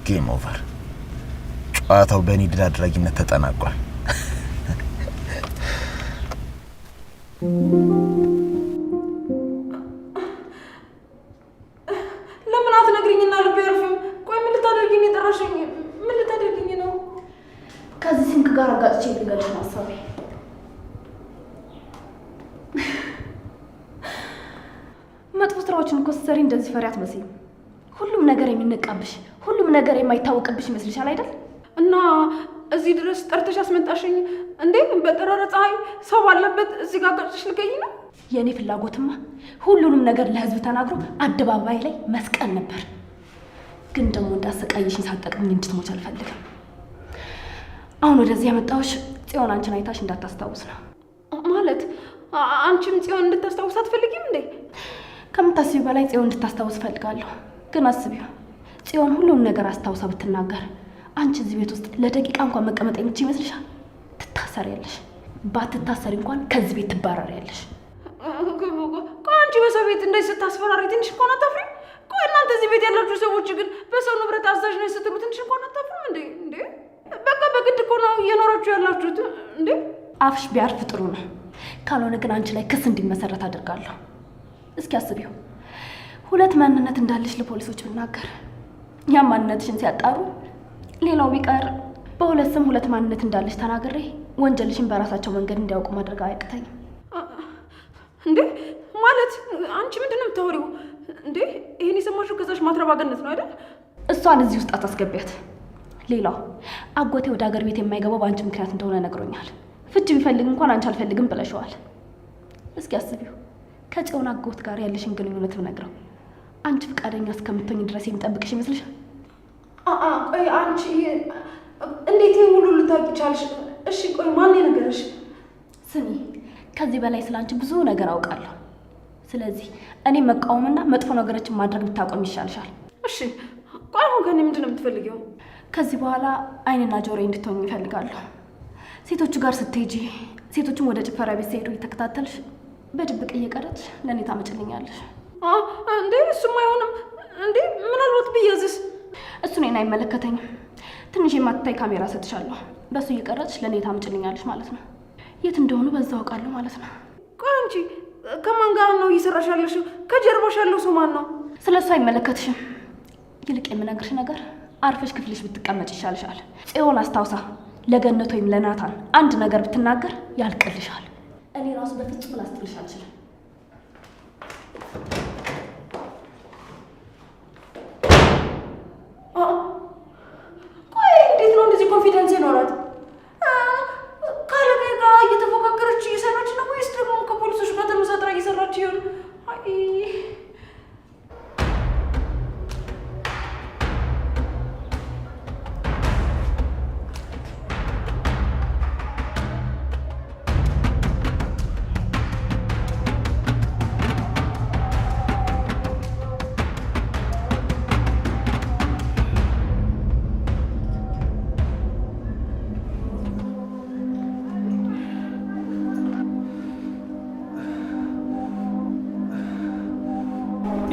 ጌም ኦቨር። ጨዋታው በእኔ ድል አድራጊነት ተጠናቋል። ለምን አትነግሪኝና ልብ ያርፍም? ቆይ ምን ልታደርጊኝ የጠራሽኝ? ምን ልታደርጊኝ ነው? ከዚህ ሲንክ ጋር አጋጭቼ ልገልሽ ነው ሀሳቤ። መጥፎ ስራዎችን እኮ ስትሰሪ እንደዚህ ፈሪ አትመስይም። ሁሉም ነገር የሚነቃብሽ፣ ሁሉም ነገር የማይታወቅብሽ ይመስልሻል አይደል? እና እዚህ ድረስ ጠርተሽ አስመጣሽኝ እንዴ? በጠራራ ፀሐይ ሰው ባለበት እዚህ ጋር አጋጭሽ ልገኝ ነው? የእኔ ፍላጎትማ ሁሉንም ነገር ለህዝብ ተናግሮ አደባባይ ላይ መስቀል ነበር። ግን ደግሞ እንዳሰቃየሽኝ ሳትጠቅምኝ እንድትሞች አልፈልግም። አሁን ወደዚህ ያመጣሁሽ ጽዮን አንቺን አይታሽ እንዳታስታውስ ነው። ማለት አንቺም ጽዮን እንድታስታውስ አትፈልጊም እንዴ? ከምታስቢው በላይ ጽዮን እንድታስታውስ ፈልጋለሁ። ግን አስቢው፣ ጽዮን ሁሉንም ነገር አስታውሳ ብትናገር አንቺ እዚህ ቤት ውስጥ ለደቂቃ እንኳን መቀመጥ የምትችይ ይመስልሻል? ትታሰሪያለሽ። ባትታሰሪ እንኳን ከዚህ ቤት ትባረሪያለሽ። ቆይ አንቺ በሰው ቤት እንደዚህ ስታስፈራሪ ትንሽ እንኳን አታፍሪም? ቆይ እናንተ እዚህ ቤት ያላችሁ ሰዎች ግን በሰው ንብረት አዛዥ ነው ስትሉ ትንሽ እንኳን አታፍሪም እንዴ? በቃ በግድ እኮ ነው እየኖራችሁ ያላችሁት እንዴ? አፍሽ ቢያርፍ ጥሩ ነው። ካልሆነ ግን አንቺ ላይ ክስ እንዲመሰረት አድርጋለሁ። እስኪ አስቢው፣ ሁለት ማንነት እንዳለሽ ለፖሊሶች ብናገር ያ ማንነትሽን ሲያጣሩ ሌላው ቢቀር በሁለት ስም ሁለት ማንነት እንዳለሽ ተናግሬ ወንጀልሽን በራሳቸው መንገድ እንዲያውቁ ማድረግ አያቅተኝም እንዴ? ማለት አንቺ ምንድን ነው የምታወሪው እንዴ? ይሄን የሰማሽው ከዛሽ ማትረባገነት ነው አይደል? እሷን እዚህ ውስጥ አታስገቢያት። ሌላው አጎቴ ወደ ሀገር ቤት የማይገባው በአንቺ ምክንያት እንደሆነ ነግሮኛል። ፍቺ ቢፈልግ እንኳን አንቺ አልፈልግም ብለሽዋል። እስኪ አስቢው፣ ከጽዮን አጎት ጋር ያለሽን ግንኙነት ብነግረው አንቺ ፈቃደኛ እስከምትሆኝ ድረስ የሚጠብቅሽ ይመስልሻል? ቆይ አንቺ እንዴት ይሄን ሁሉ ልታውቂ ቻልሽ? እሺ ቆይ ማን የነገረሽ? ስሚ፣ ከዚህ በላይ ስለ አንቺ ብዙ ነገር አውቃለሁ። ስለዚህ እኔ መቃወምና መጥፎ ነገሮችን ማድረግ ብታቆም ይሻልሻል። እሺ ቆይ አሁን ከእኔ ምንድን ነው የምትፈልጊው? ከዚህ በኋላ አይንና ጆሮዬ እንድትሆኝ እፈልጋለሁ። ሴቶቹ ጋር ስትሄጂ፣ ሴቶቹም ወደ ጭፈራ ቤት ሲሄዱ እየተከታተልሽ በድብቅ እየቀረጽሽ ለእኔ ታመጭልኛለሽ። እንዴ እሱም አይሆንም እንዴ? ምናልባት ብያዝስ? እሱ እኔን አይመለከተኝም። ትንሽ የማትታይ ካሜራ ሰጥሻለሁ። በሱ እየቀረጽሽ ለእኔ ታመጭልኛለሽ ማለት ነው። የት እንደሆኑ በዛ አውቃለሁ ማለት ነው። ቆይ አንቺ ከማን ጋር ነው እየሰራሽ ያለሽው? ከጀርባሽ ያለው ሰው ማን ነው? ስለ እሱ አይመለከትሽም። ይልቅ የምነግርሽ ነገር አርፈሽ ክፍልሽ ብትቀመጭ ይሻልሻል። ጽዮን አስታውሳ ለገነት ወይም ለናታን አንድ ነገር ብትናገር ያልቅልሻል። እኔ ራሱ በፍጹም ላስተውልሽ አልችልም። ቆይ እንዴት ነው እንደዚህ ኮንፊደንስ ይኖራት? ካለቃ ጋር እየተፎካከረች እየሰራች ነው ወይስ ደግሞ ከፖሊሶች ጋር ተመሳጥራ እየሰራች ይሆን?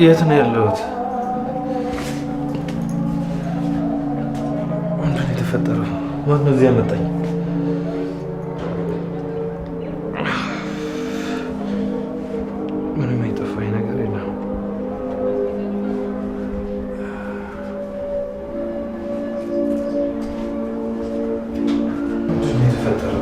የት ነው ያለሁት? ምንድን ነው የተፈጠረው? ማነው እዚህ ያመጣኝ? ምንም የጠፋኝ ነገር የለም። ምንድን ነው የተፈጠረው?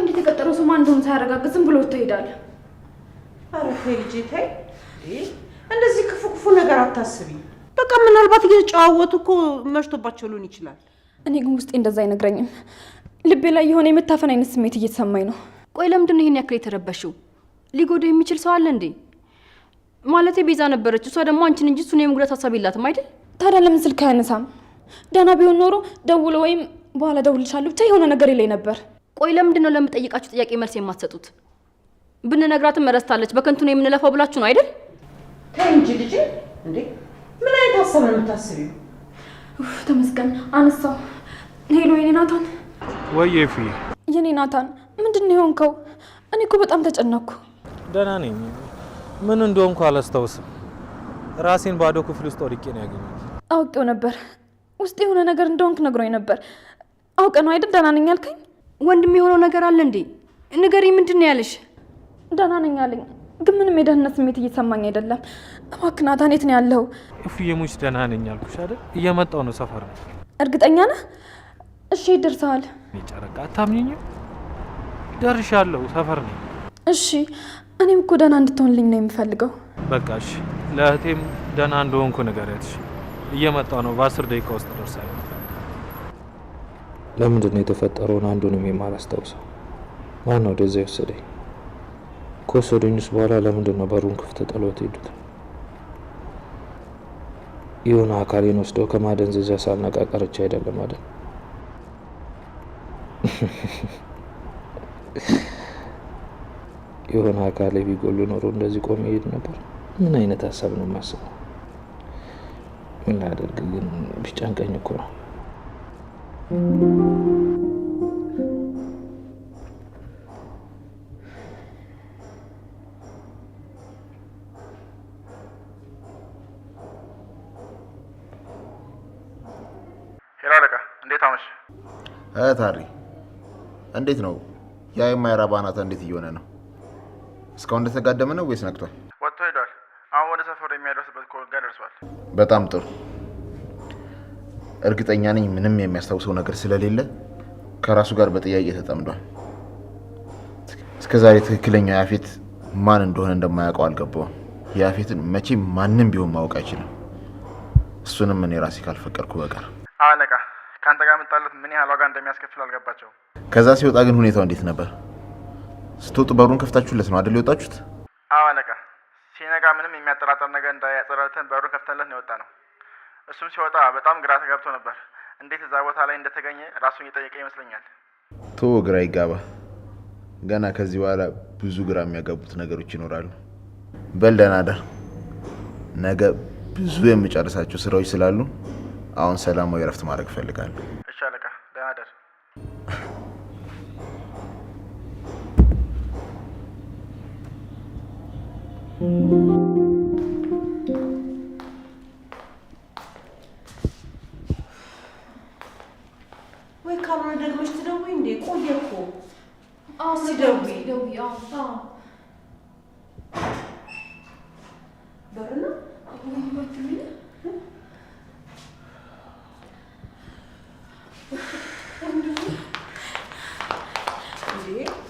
የተቀጠረው ሰው ማን እንደሆነ ሳያረጋግጥ ዝም ብሎ ትሄዳለህ? ኧረ ተይ ልጄ ተይ። እንደዚህ ክፉ ክፉ ነገር አታስቢ። በቃ ምናልባት እየተጨዋወቱ እኮ መሽቶባቸው ሊሆን ይችላል። እኔ ግን ውስጤ እንደዛ አይነግረኝም። ልቤ ላይ የሆነ የመታፈን አይነት ስሜት እየተሰማኝ ነው። ቆይ ለምንድን ነው ይሄን ያክል የተረበሽው? ሊጎዳ የሚችል ሰው አለ እንዴ? ማለቴ ቤዛ ነበረች። እሷ ደግሞ አንቺን እንጂ እሱን የመጉዳት ሀሳብ የላትም አይደል? ታዲያ ለምን ስልክ አያነሳም? ደህና ቢሆን ኖሮ ደውሎ ወይም በኋላ ደውልሻለሁ ብቻ የሆነ ነገር ይለኝ ነበር። ቆይ ለምንድን ነው ለምጠይቃችሁ ጥያቄ መልስ የማትሰጡት? ብንነግራትም ረስታለች። በከንቱ ነው የምንለፋው ብላችሁ ነው አይደል? ተይ እንጂ ልጄ። እንዴ ምን አይነት ሀሳብ ነው የምታስቢው? ተመስገን አነሳው። ሄሎ የኔ ናታን። ወይ ኤፊ። የኔ ናታን ምንድን ነው የሆንከው? እኔ እኮ በጣም ተጨነቅኩ። ደህና ነኝ። ምን እንደሆንኩ አላስታውስም። ራሴን ባዶ ክፍል ውስጥ ወድቄ ነው ያገኘሁት። አውቄው ነበር። ውስጥ የሆነ ነገር እንደሆንክ ነግሮኝ ነበር። አውቀ ነው አይደል ደህና ነኝ ያልከኝ? ወንድም የሆነው ነገር አለ እንዴ? ንገሪ፣ ምንድን ነው ያለሽ? ደህና ነኝ አለኝ፣ ግን ምንም የደህንነት ስሜት እየተሰማኝ አይደለም። እባክህ ናታን የት ነው ያለው? ኤፊዬ ሙች ደህና ነኝ አልኩሽ አይደል? እየመጣሁ ነው፣ ሰፈር ነው። እርግጠኛ ነህ? እሺ ደርሰሃል? ጨረቃ አታምኚኝም? ደርሻለሁ፣ ሰፈር ነኝ። እሺ እኔም እኮ ደህና እንድትሆንልኝ ነው የምፈልገው። በቃ እሺ፣ ለእህቴም ደህና እንደሆንኩ ንገሪያት። እየመጣሁ ነው፣ በ10 ደቂቃ ውስጥ ደርሳለሁ። ለምንድን ነው የተፈጠረውን አንዱንም የማላስታውሰው? ማነው ወደዛ የወሰደኝ? ከወሰዱኝስ በኋላ ለምንድን ነው በሩን ክፍት ጥለውት ሄዱት? የሆነ አካሌን ወስደው ከማደንዘዣ ሳልነቃ ቀርቼ አይደለም አይደል? የሆነ አካሌ ቢጎሉ ኖሮ እንደዚህ ቆሜ ሄድ ነበር። ምን አይነት ሀሳብ ነው የማስበው? ምን ላደርግ ግን ቢጨንቀኝ እኮ ነው። ሄራለቃ እንዴት አመሽ? ታሪ እንዴት ነው? ያ የማይረባ ናታ እንዴት እየሆነ ነው? እስካሁን እንደተጋደመ ነው ወይስ ነቅቷል? ወጥቶ ሄዷል። አሁን ወደ ሰፈሩ የሚያደርስበት ኮል ጋር ደርሷል። በጣም ጥሩ። እርግጠኛ ነኝ ምንም የሚያስታውሰው ነገር ስለሌለ ከራሱ ጋር በጥያቄ ተጠምዷል። እስከዛሬ ትክክለኛ ያፌት ማን እንደሆነ እንደማያውቀው አልገባውም። ያፌትን መቼም ማንም ቢሆን ማወቅ አይችልም። እሱንም እኔ ራሴ ካልፈቀድኩ በቀር። አለቃ ከአንተ ጋር መጣለት ምን ያህል ዋጋ እንደሚያስከፍል አልገባቸውም። ከዛ ሲወጣ ግን ሁኔታው እንዴት ነበር? ስትወጡ በሩን ከፍታችሁለት ነው አይደል የወጣችሁት? አለቃ ሲነጋ ምንም የሚያጠራጥር ነገር እንዳያጸራርተን በሩን ከፍተለት ነው የወጣ ነው። እሱም ሲወጣ በጣም ግራ ተጋብቶ ነበር። እንዴት እዛ ቦታ ላይ እንደተገኘ ራሱን እየጠየቀ ይመስለኛል። ቶ ግራ ይጋባ። ገና ከዚህ በኋላ ብዙ ግራ የሚያጋቡት ነገሮች ይኖራሉ። በል ደህና ደር። ነገ ብዙ የምጨርሳቸው ስራዎች ስላሉ አሁን ሰላማዊ እረፍት ማድረግ እፈልጋለሁ። እሺ አለቃ፣ ደህና ደር። ወይ ካልሆነ ደግመሽ ትደውይ እንዴ? ቆየ እኮ ሲደውይ በርና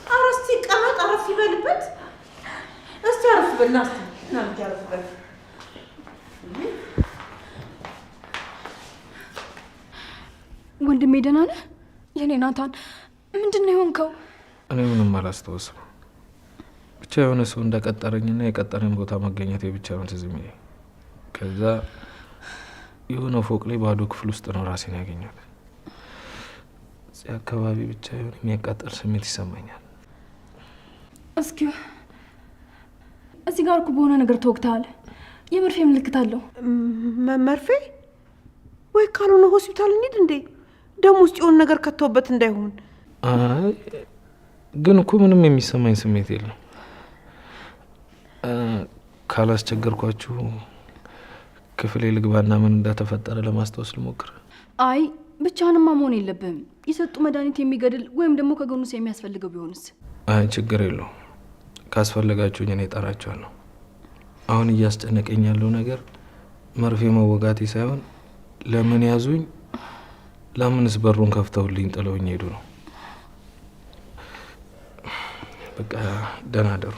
ኧረ እስኪ ቀመጥ፣ አረፍ ይበልበት። እስኪ አረፍ በልና እስኪ ና ልጅ አረፍ በል። ወንድሜ ደህና ነህ? የኔ ናታን ምንድን ነው የሆንከው? እኔ ምንም አላስታውስም። ብቻ የሆነ ሰው እንደቀጠረኝና የቀጠረኝ ቦታ መገኘቴ ብቻ ነው ትዝ የሚለኝ። ከዛ የሆነ ፎቅ ላይ ባዶ ክፍል ውስጥ ነው ራሴን ያገኘሁት። እዚህ አካባቢ ብቻ የሆነ የሚያቃጠል ስሜት ይሰማኛል። እስኪ እዚህ ጋር እኮ በሆነ ነገር ተወግተሃል። የመርፌ ምልክት አለው። መርፌ? ወይ ካልሆነ ሆስፒታል እንሂድ እንዴ? ደም ውስጥ የሆነ ነገር ከተውበት እንዳይሆን። አይ ግን እኮ ምንም የሚሰማኝ ስሜት የለም። ካላስቸገርኳችሁ ክፍሌ ልግባና ምን እንደተፈጠረ ለማስታወስ ልሞክር። አይ ብቻህንማ መሆን የለብህም። የሰጡ መድኃኒት የሚገድል ወይም ደግሞ ከጎኑስ የሚያስፈልገው ቢሆንስ? አይ ችግር የለውም። ካስፈለጋችሁኝ እኔ እጠራችኋለሁ። አሁን እያስጨነቀኝ ያለው ነገር መርፌ መወጋቴ ሳይሆን ለምን ያዙኝ፣ ለምንስ በሩን ከፍተውልኝ ጥለውኝ ሄዱ ነው። በቃ ደህና አደሩ።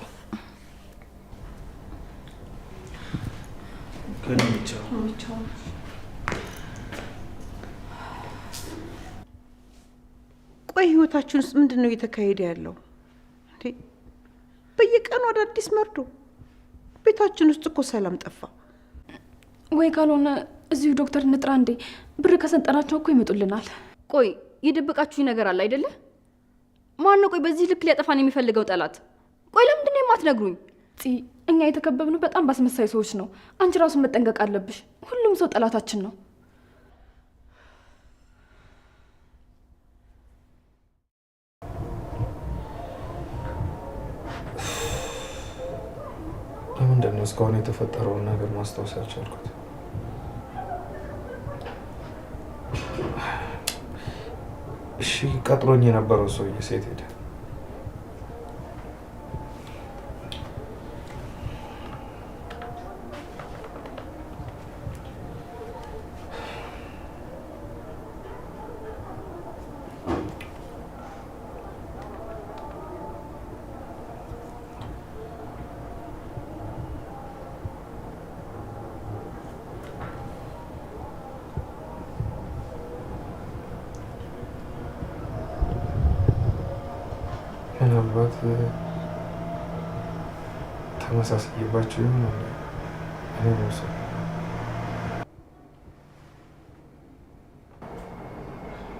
ቆይ ህይወታችን ውስጥ ምንድን ነው እየተካሄደ ያለው? በየቀኑ አዳዲስ መርዶ። ቤታችን ውስጥ እኮ ሰላም ጠፋ። ወይ ካልሆነ እዚሁ ዶክተር እንጥራ እንዴ? ብር ከሰጠናቸው እኮ ይመጡልናል። ቆይ የደበቃችሁኝ ነገር አለ አይደለ? ማን ነው ቆይ በዚህ ልክ ሊያጠፋን የሚፈልገው ጠላት? ቆይ ለምንድን ነው የማትነግሩኝ? እኛ የተከበብነው በጣም ባስመሳይ ሰዎች ነው። አንቺ ራሱን መጠንቀቅ አለብሽ። ሁሉም ሰው ጠላታችን ነው። ለምንድን ነው እስካሁን የተፈጠረውን ነገር ማስታወስ ያልቻልኩት? እሺ ቀጥሮኝ የነበረው ሰውዬ ሴት ሄደ። ምናልባት ተመሳሳይባቸው ይሆን እኔ ነው